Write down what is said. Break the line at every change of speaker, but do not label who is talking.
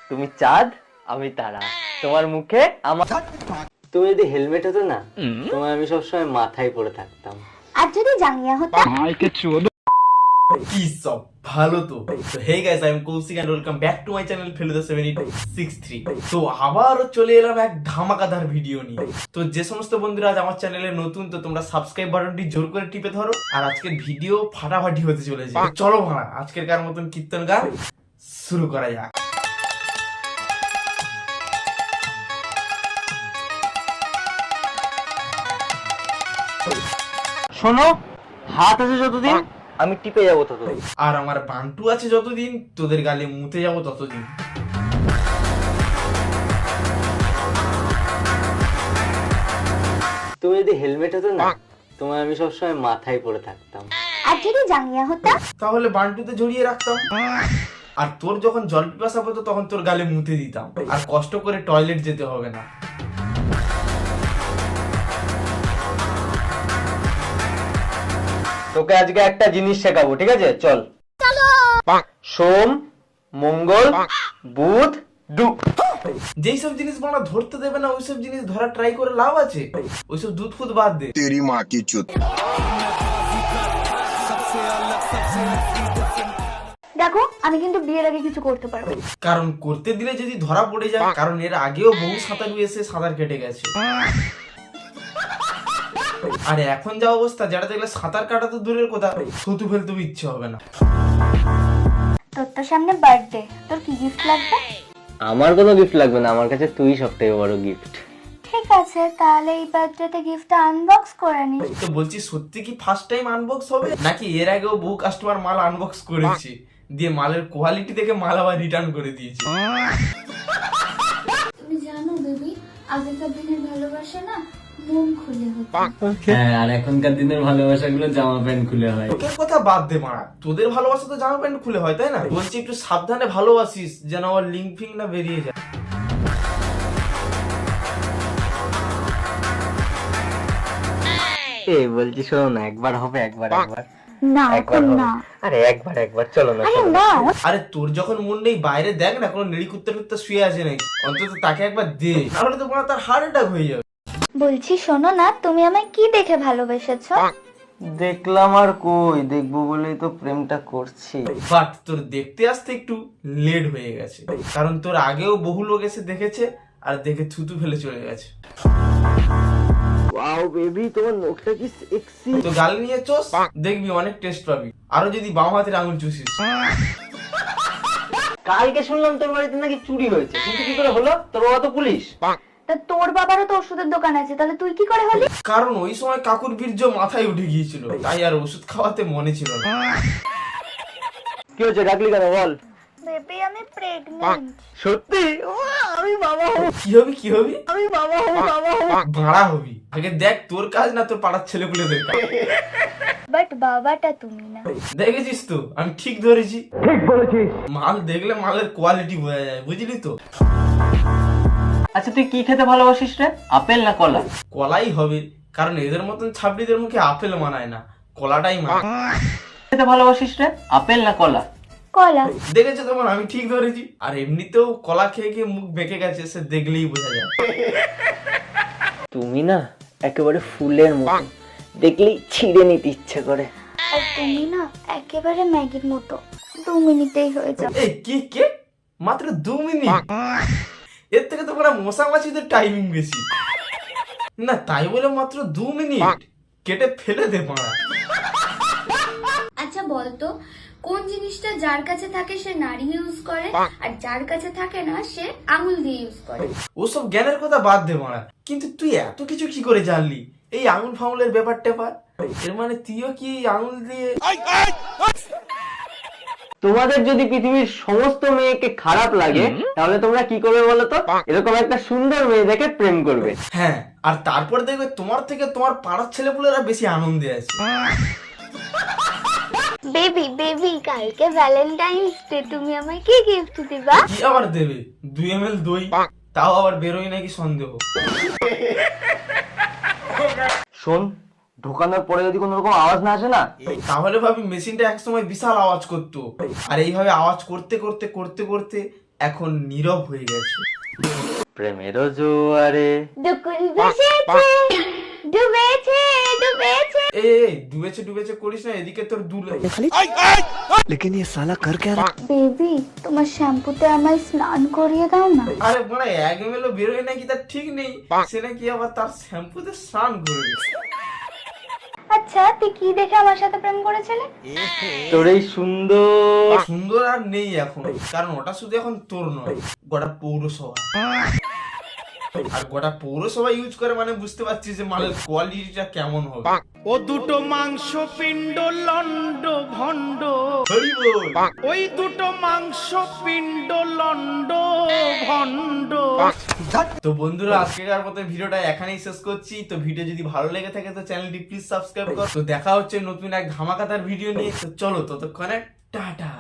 তুমি চাঁদ আমি তারা, তোমার মুখে আমার। তুমি যদি হেলমেট হতো না, তোমার আমি সবসময় মাথায় পরে থাকতাম।
আর যদি জাঙ্গিয়া হতো।
কি সব ভালো তো। Hey guys, I am Koushik and welcome back to my channel Feluda 7863। তো আবারও চলে এলাম এক ধামাকাদার ভিডিও নিয়ে। তো যে সমস্ত বন্ধুরা আজ আমার চ্যানেলে নতুন, তো তোমরা সাবস্ক্রাইব বাটনটি জোর করে টিপে ধরো। আর আজকের ভিডিও ফাটাফাটি হতে চলেছে। চলো ভাড়া আজকের কার মতন কীর্তন গান শুরু করা যাক।
শোনো, হাত আছে যতদিন আমি টিপে যাবো ততদিন।
আর আমার বান্টু আছে যতদিন, তোদের গালে মুতে যাবো ততদিন।
তুমি যদি হেলমেট হতো না, তোমার আমি সবসময় মাথায় পরে থাকতাম।
আর যদি জাঙ্গিয়া হতো।
তাহলে বান্টুতে জড়িয়ে রাখতাম। আর তোর যখন জল পিপাসা পেতো তখন তোর গালে মুতে দিতাম, আর কষ্ট করে টয়লেট যেতে হবে না।
তোকে আজকে একটা জিনিস শেখাবো, ঠিক আছে? চল। সোম, মঙ্গল, বুধ, দুধ।
যেই সব জিনিস বানা ধরতে দেবে না, ওইসব জিনিস ধরা ট্রাই করে লাভ আছে? ওইসব দুধ ফুদ বাদ দে।
तेरी माँ की चुत।
দেখো, আমি কিন্তু বিয়ের আগে কিছু করতে পারবো না।
কারণ করতে দিলে যদি ধরা পড়ে যায়, কারণ এর আগেও বহু সাঁতারু এসে সাঁতার কেটে গেছে। আর এখন যা অবস্থা, যারা দেখলে সাঁতার কাটা তো দূরের কথা, থুতু ফেলতেও ইচ্ছে হবে না।
তোর তো সামনে বার্থডে, তোর কি গিফট লাগবে?
আমার কোনো গিফট লাগবে না, আমার কাছে তুই সবথেকে বড় গিফট।
ঠিক আছে, তাহলে এই বার্থডেতে গিফটটা আনবক্স করে নি।
তো বলছি, সত্যি কি ফার্স্ট টাইম আনবক্স হবে, নাকি এর আগেও বহু কাস্টমার মাল আনবক্স করেছে, দিয়ে মালের কোয়ালিটি দেখে মাল আবার রিটার্ন করে দিয়েছে?
তুমি জানো বেবি, আগেকার দিনের ভালোবাসা না মন খুলে হতো।
হ্যাঁ, আর এখনকার দিনের ভালোবাসাগুলো জামা প্যান্ট খুলে হয়।
তোদের কথা বাদ দে মারা, তোদের ভালোবাসা তো জামা প্যান্ট খুলে হয়, তাই না? বলছি একটু সাবধানে ভালোবাসিস, যেন আমার লিঙ্ক ফিঙ্ক না বেরিয়ে যায়।
এই বলছি, শোনো না, একবার হবে, একবার
না
একবার
এখন
হবে।
না।
আরে একবার চলো না,
আরে
চলো।
না,
আরে তোর যখন মন নেই, বাইরে দেখ না, কোনো নেড়ি কুত্তে টুত্তে শুয়ে আছে নাকি, অন্তত তাকে একবার দে, নাহলে তো মারা তার হার্ট অ্যাটাক হয়ে যাবে।
বলছি শোনো না, তুমি আমায় কি দেখে ভালোবেসেছো?
দেখলাম আর কই, দেখবো বলেই তো প্রেমটা করছি।
বাট তোর দেখতে আসতে একটু লেট হয়ে গেছে, কারণ তোর আগেও বহু লোক এসে দেখেছে, আর দেখে থুতু ফেলে চলে গেছে।
ওয়াও বেবি, তোমার নখটা কি সেক্সি।
তো গাল নিয়ে চোস, দেখবি অনেক টেস্ট পাবি। আরো যদি বাম হাতের আঙুল চুষিস।
কালকে শুনলাম তোর বাড়িতে নাকি চুরি হয়েছে, কিন্তু কি করে হলো? তোর বাবা তো পুলিশ।
তা তোর বাবারও তো ওষুধের দোকান আছে, তাহলে তুই কি করে হলি?
কারণ ওই সময় কাকুর বীর্য মাথায় উঠে গিয়েছিল, তাই আর ওষুধ খাওয়াতে মনে ছিল না।
কি হয়েছে, ডাকলি কেন বল?
বেবি, আমি প্রেগন্যান্ট।
সত্যি? আমি বাবা হব।
কি হবি কি হবি?
আমি বাবা হব।
ভাড়া হবি। আগে দেখ তোর কাজ না তোর পাড়ার ছেলেপুলেদের কাজ।
বাট বাবাটা তুমি না।
দেখেছিস তো, আমি ঠিক ধরেছি।
ঠিক বলেছিস।
মাল দেখলে মালের কোয়ালিটি বোঝা যায়, বুঝলি তো?
আচ্ছা, তুই কি খেতে ভালোবাসিস রে? আপেল না কলা?
কলাই হবে, কারণ এদের মতন ছাবড়িদের মুখে আপেল মানায় না, কলাটাই মানায়।
খেতে ভালোবাসিস রে? আপেল না কলা?
কলা।
দেখেছো তোমার, আমি ঠিক ধরেছি। আর এমনিতেও কলা খেয়ে খেয়ে মুখ বেঁকে গেছে, সে দেখলেই বোঝা যায়।
তুমি না একেবারে ফুলের মতো, দেখলেই ছিঁড়ে নিতে ইচ্ছে করে।
আর তুমি না একেবারে ম্যাগির মতো, 2 মিনিটেই হয়ে যাবে।
এই কে মাত্র 2 মিনিট? এর থেকে তো পুরো মশা মাছিদের টাইমিং বেশি না, তাই বলে মাত্র 2 মিনিট কেটে ফেলে দে মারা।
আচ্ছা বলতো, কোন জিনিসটা যার কাছে থাকে সে নাড়ি ইউজ করে, আর যার কাছে থাকে না সে আঙুল দিয়ে ইউজ করে?
ওসব জ্ঞানের কথা বাদ দে মারা, কিন্তু তুই এত কিছু কি করে জানলি? এই আঙুল ফাঙুলের ব্যাপার ট্যাপার, এর মানে তুইও কি আঙুল দিয়ে?
তোমাদের যদি পৃথিবীর সমস্ত মেয়েকে খারাপ লাগে, তাহলে তোমরা কি করবে বলো তো? এরকম একটা সুন্দর মেয়ে দেখে প্রেম করবে।
হ্যাঁ, আর তারপর দেখবে তোমার থেকে তোমার পাড়ার ছেলেপুলেরা বেশি আনন্দে আছে।
বেবি বেবি, কালকে ভ্যালেন্টাইন্স ডে, তুমি আমায় কি গিফট দিবা?
কি আবার দেবে? 2 ml দই, তাও আবার বেরোয় নাকি সন্দেহ।
শোন, ঢোকানোর পরে যদি কোনো রকম আওয়াজ না আসে না,
তাহলে ভাবি মেশিনটা একসময় বিশাল আওয়াজ করতো, আর এইভাবে আওয়াজ করতে করতে করতে করতে এখন নীরব হয়ে গেছে।
প্রেমেরও জোয়ারে
দুকুল ভেসেছে, ডুবেছে ডুবেছে।
এই ডুবেছে ডুবেছে করিস না, এদিকে তোর দুলে।
বেবি, তোমার শ্যাম্পুতে আমায় স্নান করিয়ে দাও না।
আরে বড় 1 ml বেরোয় নাকি তার ঠিক নেই, সে নাকি আবার তার শ্যাম্পুতে স্নান করবে।
আচ্ছা, তুই কি দেখে আমার সাথে প্রেম করেছিলে?
তোর এই সুন্দর
সুন্দর আর নেই এখন, কারণ ওটা শুধু এখন তোর নয়, গোটা পৌরসভা। আর গোটা পৌরসভা ইউজ করে মানে বুঝতে পারছিস যে মালের কোয়ালিটিটা কেমন হবে।
ও দুটো মাংস পিণ্ড লন্ড ভন্ড,
হরি বল।
ওই দুটো মাংস পিণ্ড লন্ড ভন্ড।
তো বন্ধুরা, আজকের মতো ভিডিওটা এখানেই শেষ করছি। তো ভিডিও যদি ভালো লেগে থাকে তো চ্যানেলটি প্লিজ সাবস্ক্রাইব কর। তো দেখা হচ্ছে নতুন এক ধামাকাদার ভিডিও নিয়ে। তো চলো ততক্ষণে টাটা।